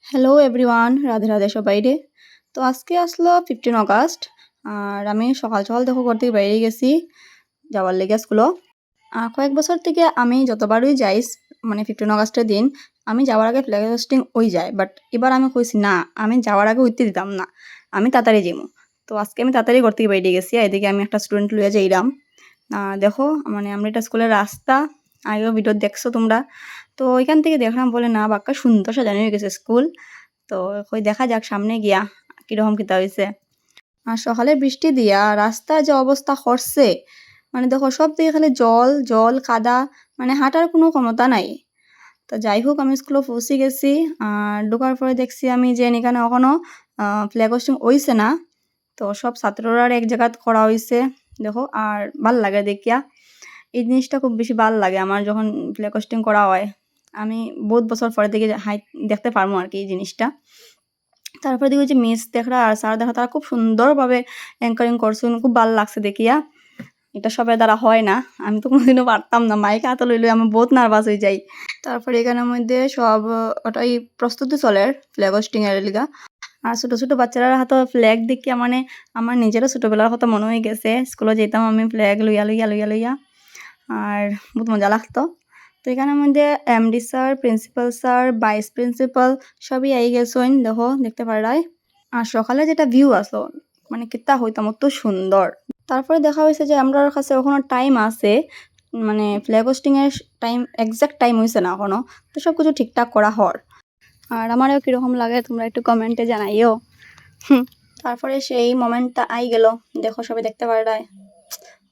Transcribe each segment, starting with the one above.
Hello everyone, Radhe Radhe সবাইরে। তো আজকে আসলো 15 অগাস্ট। আর আমি সকাল সকাল দেখো ঘর থেকে বাইরে গেছি যাওয়ার লেগে স্কুলও। কয়েক বছর থেকে আমি যতবারই যাই মানে 15 অগাস্টের দিন আমি যাওয়ার আগে ফ্ল্যাগ হোস্টিং হয়ে যায়, বাট এবার আমি কইছি না, আমি যাওয়ার আগে উঠতে দিতাম না, আমি তাড়াতাড়ি যাবো। তো আজকে আমি তাড়াতাড়ি ঘর থেকে বাইরে গেছি, এদিকে আমি একটা স্টুডেন্ট লইয়া যাইলাম। দেখো মানে আমরা এটা স্কুলের রাস্তা, আগেও ভিডিও দেখছো তোমরা। তো ওইখান থেকে দেখলাম বলে না বাক্কা সুন্দর সাজানো হয়ে গেছে স্কুল। তো কই দেখা যাক সামনে গিয়া কিরকম কিতা হয়েছে। আর সকালে বৃষ্টি দিয়া রাস্তার যে অবস্থা করছে, মানে দেখো সব দিকে খালি জল জল কাদা, মানে হাঁটার কোনো ক্ষমতা নাই। তো যাই হোক আমি স্কুলে পৌঁছে গেছি। আর ঢোকার পরে দেখছি আমি যে এখানে এখনো ফ্ল্যাগ হোস্টিং হইছে না। তো সব ছাত্ররা এক জায়গাত করা হয়েছে দেখো, আর ভাল লাগে দেখিয়া। এই জিনিসটা খুব বেশি ভাল লাগে আমার যখন ফ্ল্যাগ হোস্টিং করা হয়। আমি বহুত বছর পরে থেকে দেখতে পারবো আর কি এই জিনিসটা। তারপরে দেখি যে মিস দেখরা আর স্যার দেখা তারা খুব সুন্দরভাবে অ্যাঙ্কারিং করছেন, খুব ভালো লাগছে দেখিয়া। এটা সবার দ্বারা হয় না, আমি তো কোনোদিনও পারতাম না, মাইকে হাতে লইলে আমি বহুত নার্ভাস হয়ে যাই। তারপরে এখানের মধ্যে সব ওটাই প্রস্তুতি চলে ফ্ল্যাগ হোস্টিং এর লিগা। আর ছোট ছোট বাচ্চারা হাতে ফ্ল্যাগ দেখিয়া মানে আমার নিজেরও ছোটবেলার কথা মনে হয়ে গেছে, স্কুলে যেতাম আমি ফ্ল্যাগ লইয়া লইয়া লইয়া লইয়া, আর বহুত মজা লাগতো। তো এখানের মধ্যে MD sir, principal sir, vice principal সবই আই গেছেন দেখো, দেখতে পারাই। আর সকালে যেটা ভিউ আসলো মানে কিতা হইতাম অত সুন্দর। তারপরে দেখা হয়েছে যে আমরা কাছে এখনো টাইম আছে, মানে ফ্ল্যাগ হোস্টিং এর টাইম এক্সাক্ট টাইম হয়েছে না এখনো। তো সব কিছু ঠিকঠাক করা হর। আর আমারও কিরকম লাগে তোমরা একটু কমেন্টে জানাইও। তারপরে সেই মোমেন্টটা আই গেল, দেখো সবাই দেখতে পারাই।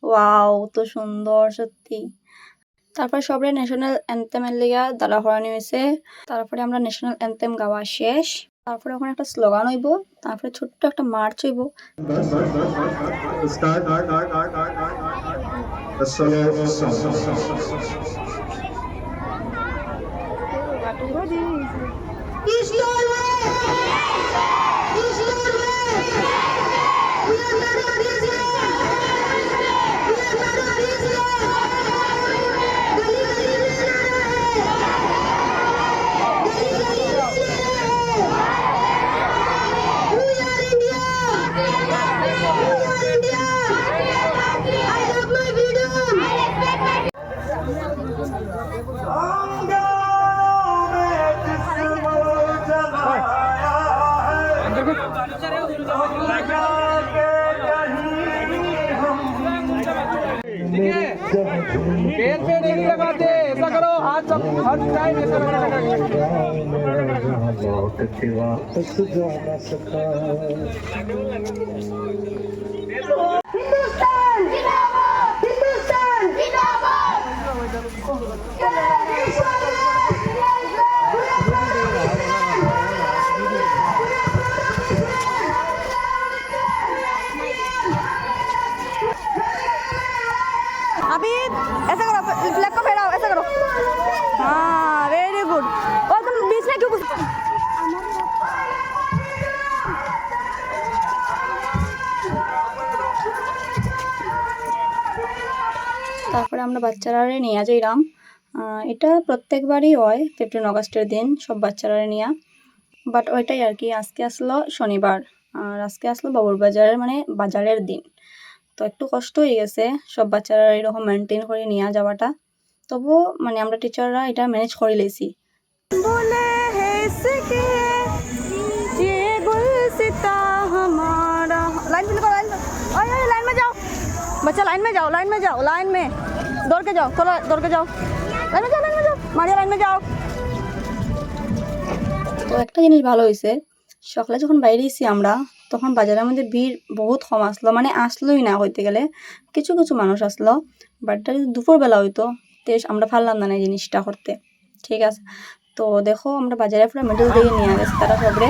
ওয়াও তো সুন্দর সত্যি। তারপরে সবাই ন্যাশনাল অ্যান্থেমের লিগা দাঁড়া হরানি হয়েছে। তারপরে আমরা ন্যাশনাল অ্যান্থেম গাওয়া শেষ। তারপরে ওখানে একটা স্লোগান হইব, তারপরে ছোট্ট একটা মার্চ হইব। पेड़ पे नहीं लगाते, ऐसा करो हाथ सब हर टाइम ऐसा हिंदुस्तान जिंदाबाद, हिंदुस्तान जिंदाबाद। अभी ऐसा करो, फ्लैग को फहराओ, ऐसा करो। हाँ वेरी गुड। और तुम बीच में क्यों তারপরে আমরা বাচ্চারা নিয়ে যাইলাম। এটা প্রত্যেকবারই হয় 15 অগাস্টের দিন সব বাচ্চারা নিয়ে, বাট ওইটাই আর কি আজকে আসলো শনিবার, আর আজকে আসলো বাবুর বাজারের মানে বাজারের দিন। তো একটু কষ্ট হয়ে গেছে সব বাচ্চারা এরকম মেনটেন করে নিয়ে যাওয়াটা, তবুও মানে আমরা টিচাররা এটা ম্যানেজ করে লেছি। বলে लाइन में लाइन में जाओ बच्चा, लाइन में जाओ, लाइन में जाओ, लाइन में दौड़ के जाओ, थोड़ा दौड़ के जाओ, लाइन में जाओ, लाइन में जाओ, मारिया लाइन में जाओ। তো একটা জিনিস ভালো হয়েছে, সকালে যখন বাইরে এসেছি আমরা তখন বাজারের মধ্যে ভিড় বহুত কম আসলো, মানে আসলোই না হইতে গেলে, কিছু কিছু মানুষ আসলো। বাট যদি দুপুরবেলা হইতো তো আমরা পারলাম না এই জিনিসটা করতে। ঠিক আছে, তো দেখো আমরা বাজারে পুরো মেডেল দিয়ে নিয়ে গেছি তারা সবরে।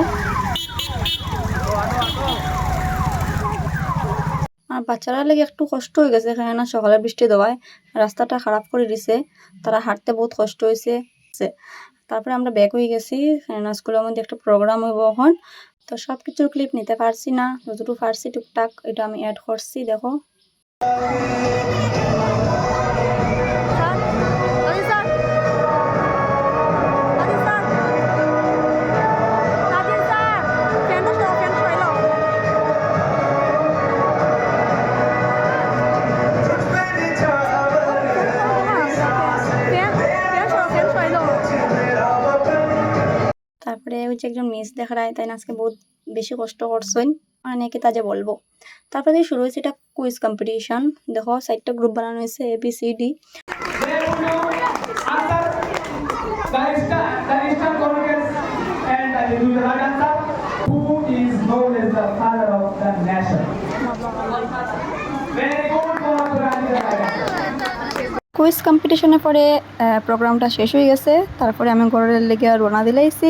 আর বাচ্চারা লেগে একটু কষ্ট হয়ে গেছে, এখানে না সকালে বৃষ্টি দেওয়ায় রাস্তাটা খারাপ করে দিছে, তারা হাঁটতে বহুত কষ্ট হয়েছে। তারপরে আমরা ব্যাক হয়ে গেছি, স্কুলের মধ্যে একটা প্রোগ্রাম হইব এখন। তো সব কিছুর ক্লিপ নিতে পারছি না, যতটুকু পারছি টুকটাক এটা আমি অ্যাড করছি দেখো। তারপরে ওই যে একজন মিস দেখায় তাই না আজকে বহুত বেশি কষ্ট করছেন অনেকে তা যে বলবো। তারপরে দিয়ে শুরু হয়েছে এটা কুইজ কম্পিটিশন। দেখো 4টা গ্রুপ বানানো হয়েছে ABCD। The Eastern Conference and I will do the right answer. Who is known as the father of the nation? Very good for the right answer. Quiz কম্পিটিশনের পরে প্রোগ্রামটা শেষ হয়ে গেছে। তারপরে আমি ঘরের লেগে রওনা দিলাইছি।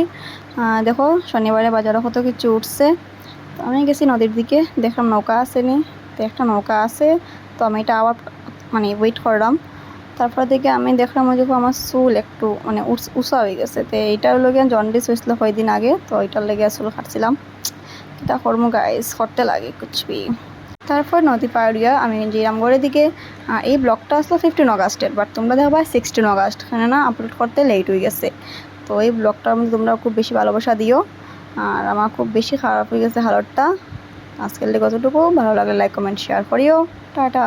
দেখো শনিবারে বাজারে কত কিছু উঠছে। তো আমি গেছি নদীর দিকে, দেখলাম নৌকা আসেনি, তো একটা নৌকা আছে, তো আমি এটা আবার মানে ওয়েট করলাম। তারপর থেকে আমি দেখলাম ওই দেখো আমার চুল একটু মানে উঁচা হয়ে গেছে। তো এইটার লগে জন্ডিস হয়েছিল কয়েকদিন আগে, তো ওইটার লেগে চুল কাটছিলাম। এটা কর্ম গাইজ করতে লাগে কুচবি। তারপর নদী পার হইয়া আমি জিরামগড়ের দিকে। এই ব্লগটা আসলো 15 অগাস্টের, বাট তোমরা দেখো 16 অগাস্ট, কেন না আপলোড করতে লেট হয়ে গেছে। তো এই ব্লগটার মধ্যে তোমরা খুব বেশি ভালোবাসা দিও। আর আমার খুব বেশি খারাপ হয়ে গেছে হালতটা। আজকের লেগে কতটুকু ভালো লাগলে লাইক কমেন্ট শেয়ার করিও। টাটা।